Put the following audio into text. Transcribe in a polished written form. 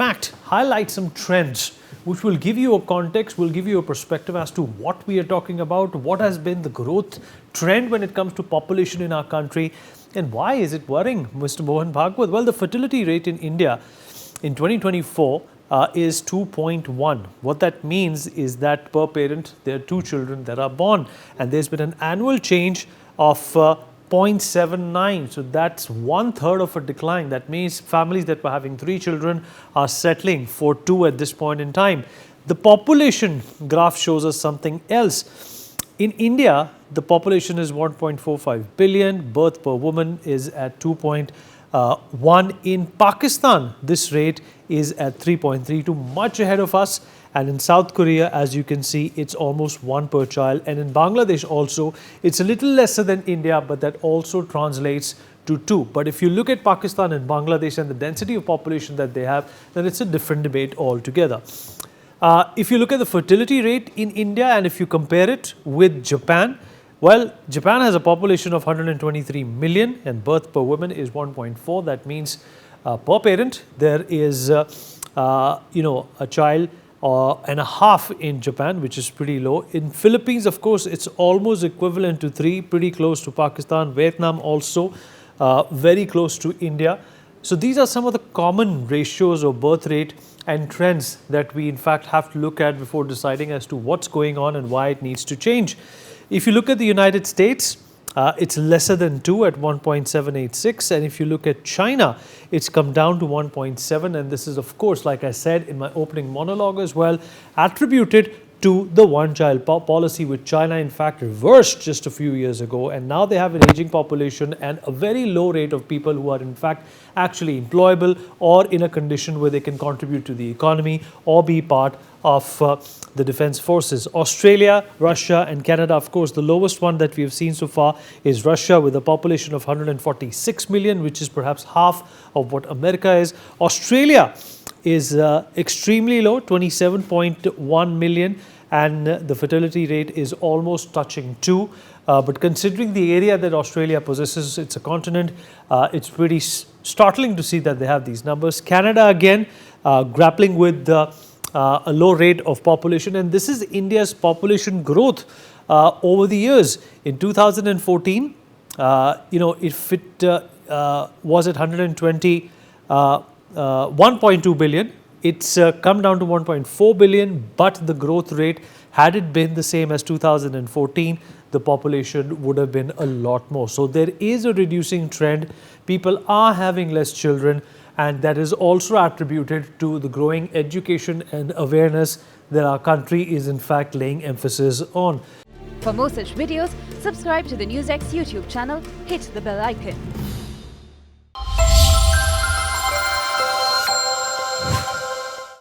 fact highlight some trends which will give you a context, will give you a perspective as to what we are talking about, what has been the growth trend when it comes to population in our country, and why is it worrying, Mr. Mohan Bhagwat? Well, the fertility rate in India in 2024 is 2.1. What that means is that per parent, there are 2 children that are born, and there's been an annual change of 0.79. So that's 1/3 of a decline. That means families that were having 3 children are settling for 2 at this point in time. The population graph shows us something else. In India, the population is 1.45 billion. Birth per woman is at 2.1. In Pakistan, this rate is at 3.32, much ahead of us. And in South Korea, as you can see, it's almost 1 per child. And in Bangladesh also, it's a little lesser than India, but that also translates to 2. But if you look at Pakistan and Bangladesh and the density of population that they have, then it's a different debate altogether. If you look at the fertility rate in India and if you compare it with Japan, well, Japan has a population of 123 million and birth per woman is 1.4. That means per parent, there is, a child and a half in Japan, which is pretty low. In Philippines, of course, it's almost equivalent to 3, pretty close to Pakistan. Vietnam also very close to India. So these are some of the common ratios of birth rate and trends that we in fact have to look at before deciding as to what's going on and why it needs to change. If you look at the United States, it's lesser than 2 at 1.786, and if you look at China, it's come down to 1.7, and this is, of course, like I said in my opening monologue as well, attributed to the one-child policy, which China in fact reversed just a few years ago, and now they have an aging population and a very low rate of people who are in fact actually employable or in a condition where they can contribute to the economy or be part of the defense forces. Australia, Russia and Canada, of course, the lowest one that we have seen so far is Russia with a population of 146 million, which is perhaps half of what America is. Australia is extremely low, 27.1 million, and the fertility rate is almost touching 2. But considering the area that Australia possesses, it's a continent, it's pretty startling to see that they have these numbers. Canada again grappling with a low rate of population, and this is India's population growth over the years. In 2014, if it was at 1.2 billion, it's come down to 1.4 billion, but the growth rate, had it been the same as 2014, the population would have been a lot more. So there is a reducing trend. People are having less children, and that is also attributed to the growing education and awareness that our country is in fact laying emphasis on. For more such videos, subscribe to the NewsX YouTube channel, hit the bell icon.